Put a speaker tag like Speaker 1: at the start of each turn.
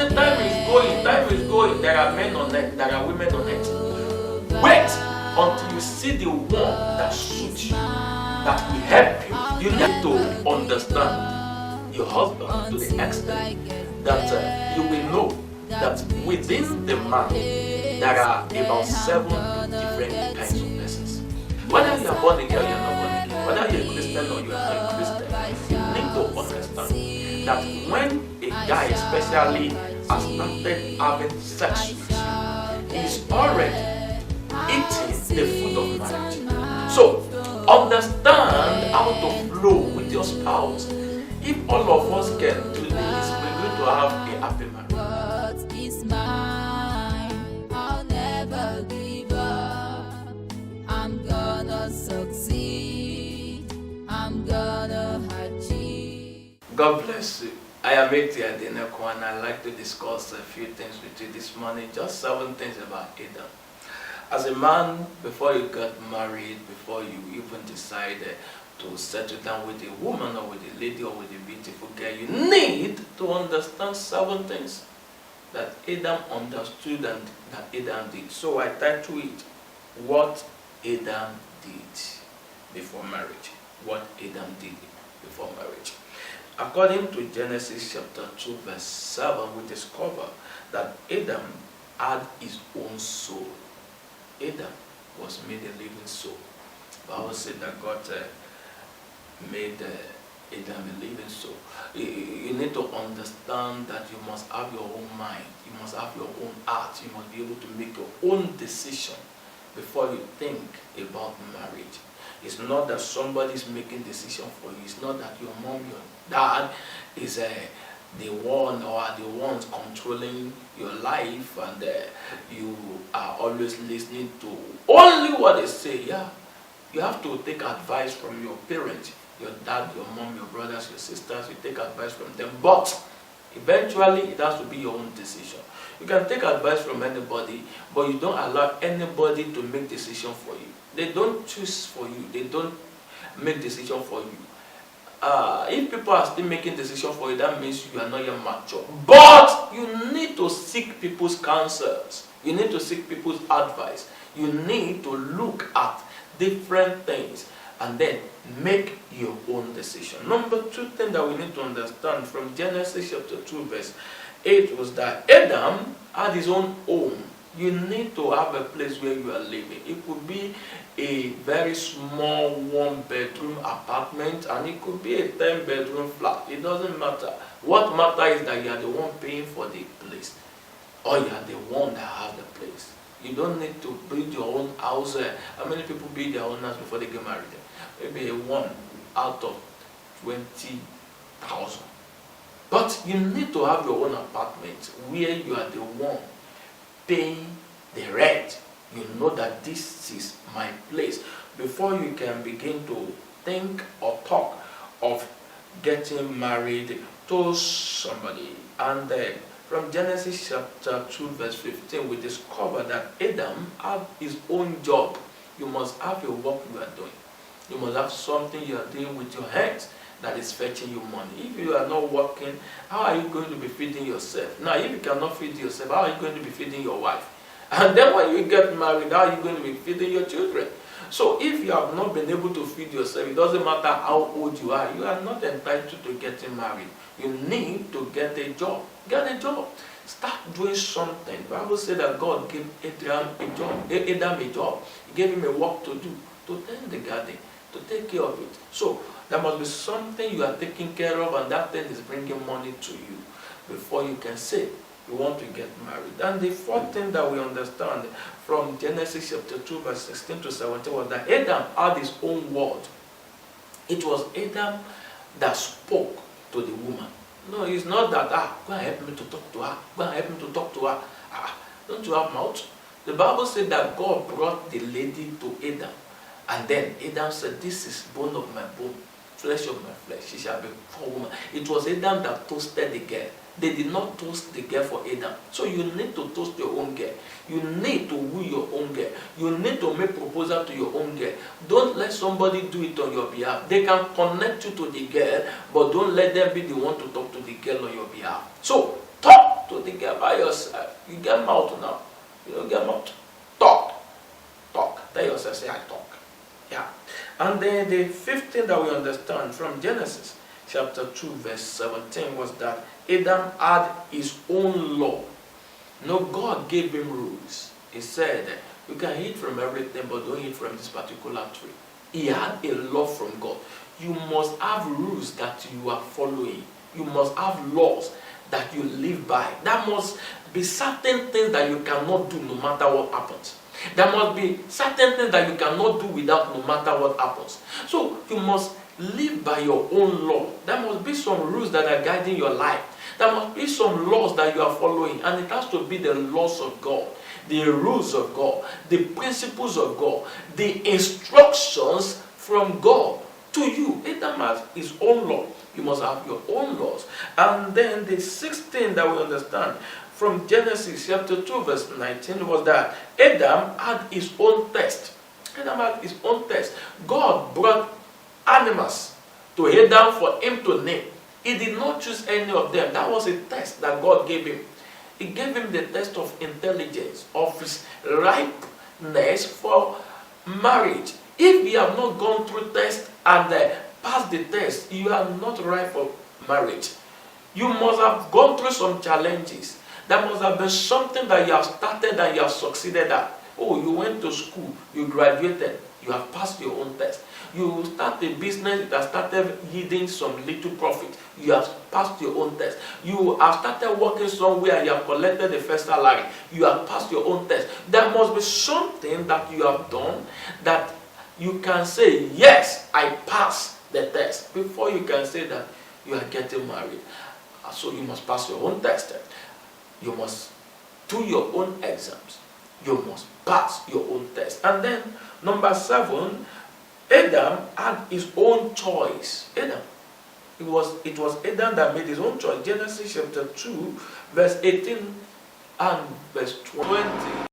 Speaker 1: say time is going, time is going. There are men on it, there are women on it. Wait until you see the one that suits you, that will help you. You need to understand your husband to the extent that you will know that within the man there are about 7 different kinds of persons. Whether you are born again or you are not born again, whether you are a Christian or you are not a Christian, you need to understand that when a guy especially has started having sex with you, he is already eating the food of marriage. So understand how to flow with your spouse. If all of us can do this, we're going to have a happy marriage.
Speaker 2: What is mine? I'll never give up. I'm gonna succeed. I'm gonna achieve.
Speaker 1: God bless you. I am Eti Adeneko and I'd like to discuss a few things with you this morning. Just 7 things about Adam. As a man, before you got married, before you even decided to settle down with a woman or with a lady or with a beautiful girl, you need to understand 7 things that Adam understood and that Adam did. So I title it, What Adam Did Before Marriage. What Adam did before marriage. According to Genesis chapter 2 verse 7, we discover that Adam had his own soul. Adam was made a living soul. The Bible said that God made Adam a living soul. You need to understand that you must have your own mind. You must have your own heart. You must be able to make your own decision before you think about marriage. It's not that somebody is making decision for you. It's not that your mom, your dad is the one or are the ones controlling your life and you are always listening to only what they say. Yeah, you have to take advice from your parents, your dad, your mom, your brothers, your sisters. You take advice from them, but eventually it has to be your own decision. You can take advice from anybody, but you don't allow anybody to make decision for you. They don't choose for you. They don't make decision for you. If people are still making decisions for you, that means you are not yet mature. But you need to seek people's counsels. You need to seek people's advice. You need to look at different things and then make your own decision. Number 2 thing that we need to understand from Genesis chapter 2 verse 8 was that Adam had his own home. You need to have a place where you are living. It could be a very small 1-bedroom apartment and it could be a 10-bedroom flat. It doesn't matter. What matters is that you are the one paying for the place or you are the one that has the place. You don't need to build your own house. How many people build their own house before they get married? Maybe 1 out of 20,000. But you need to have your own apartment where you are the one paying the rent. You know that this is my place before you can begin to think or talk of getting married to somebody. And from Genesis chapter 2 verse 15 we discover that Adam had his own job. You must have your work you are doing. You must have something you are doing with your hands that is fetching you money. If you are not working, how are you going to be feeding yourself? Now, if you cannot feed yourself, how are you going to be feeding your wife? And then when you get married, how are you going to be feeding your children? So if you have not been able to feed yourself, it doesn't matter how old you are not entitled to getting married. You need to get a job. Get a job. Start doing something. The Bible said that God gave Adam a job. He gave him a work to do, to tend the garden, to take care of it. So there must be something you are taking care of, and that thing is bringing money to you before you can say you want to get married. And the 4th thing that we understand from Genesis chapter 2 verse 16 to 17 was that Adam had his own word. It was Adam that spoke to the woman. No, it's not that, go and help me to talk to her. Go and help me to talk to her. Don't you have mouth? The Bible said that God brought the lady to Adam. And then Adam said, this is bone of my bone, flesh of my flesh. She shall be a woman. It was Adam that toasted the girl. They did not toast the girl for Adam. So you need to toast your own girl. You need to woo your own girl. You need to make proposal to your own girl. Don't let somebody do it on your behalf. They can connect you to the girl, but don't let them be the one to talk to the girl on your behalf. So talk to to the girl by yourself. You get mouth now. You don't get mouth. Talk. Talk. Tell yourself, say, I talk. Yeah. And then the fifth thing that we understand from Genesis chapter 2 verse 17 was that Adam had his own law. No, God gave him rules. He said, you can eat from everything, but don't eat from this particular tree. He had a law from God. You must have rules that you are following. You must have laws that you live by. There must be certain things that you cannot do no matter what happens. There must be certain things that you cannot do without no matter what happens. So you must live by your own law. There must be some rules that are guiding your life. There must be some laws that you are following, and it has to be the laws of God, the rules of God, the principles of God, the instructions from God to you. Adam has his own law. You must have your own laws. And then the sixth thing that we understand from Genesis chapter 2 verse 19 was that Adam had his own test. Adam had his own test. God brought animals to Adam for him to name. He did not choose any of them. That was a test that God gave him. He gave him the test of intelligence, of his ripeness for marriage. If you have not gone through test and passed the test, you are not ripe for marriage. You must have gone through some challenges. There must have been something that you have started and you have succeeded at. Oh, you went to school, you graduated, you have passed your own test. You start a business that started yielding some little profit. You have passed your own test. You have started working somewhere and you have collected the first salary. You have passed your own test. There must be something that you have done that you can say, yes, I passed the test, before you can say that you are getting married. So you must pass your own test. You must do your own exams. You must pass your own test. And then number 7, Adam had his own choice. Adam. It was Adam that made his own choice. Genesis chapter 2, verse 18 and verse 20.